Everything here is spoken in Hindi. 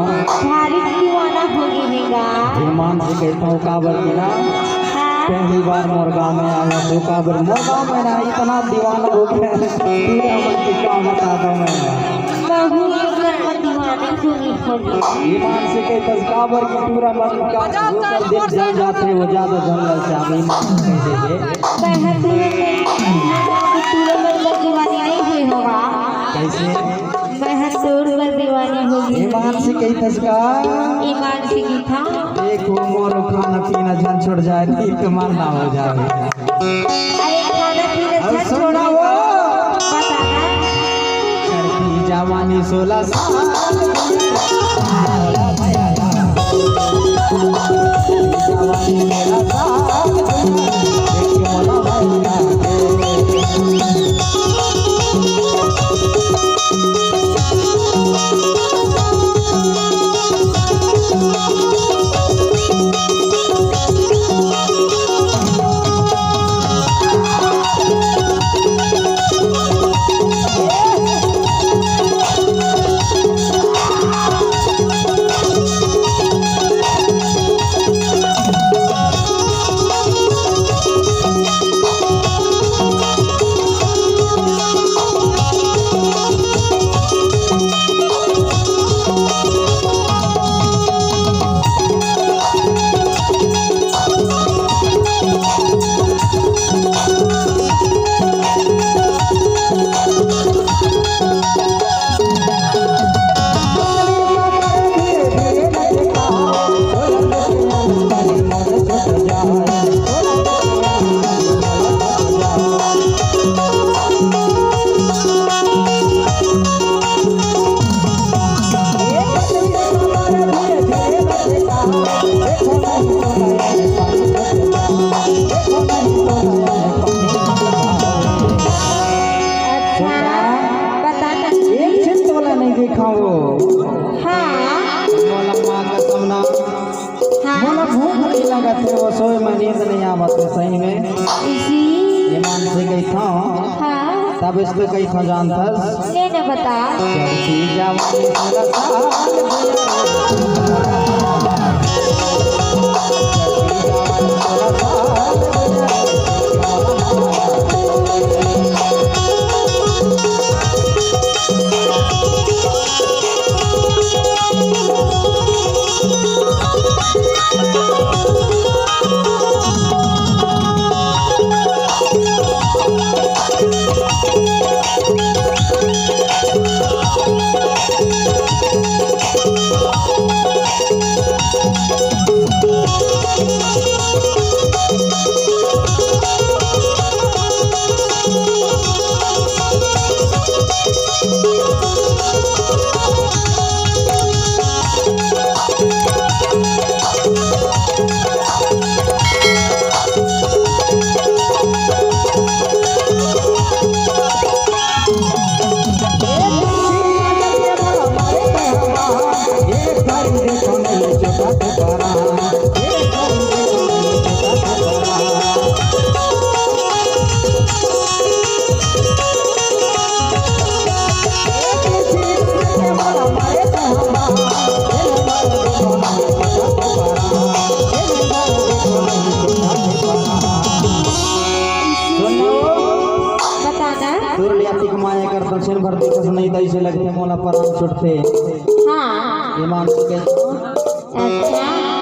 भारी दीवाना हो गएगा। ईमान से कहता हूँ काबर की ना पहली बार मोर गाँव में आया तो काबर मोर गाँव में ना इतना दीवाना हो गया पूरा मन की क्या बता दो मैं दीवाने ईमान से कहता काबर की पूरा मन का दिल जल जाते वो ज्यादा जंगल से आप ईमान कह देंगे दीवानी नहीं हुई होगा। कैसे दीवानी होगी। ईमान से कही तस्का ईमान से की था देखो मोरो खाना पीना झन छोड़ जाए तो कमाल ना हो जाए। अरे खाना पीना झन छोड़ा वो पता है चढ़ती जवानी 16 साल जवानी मेरा साथ वो सोए में नींद नहीं आवत है सही में ईमान से गई था तब इस पे कई था जान था ने बता चढ़ती जवानी 16 माया कर दक्षिण भरती कस नहीं तो इसे लगते मोला पर छुटते। हाँ ईमान से कहते अच्छा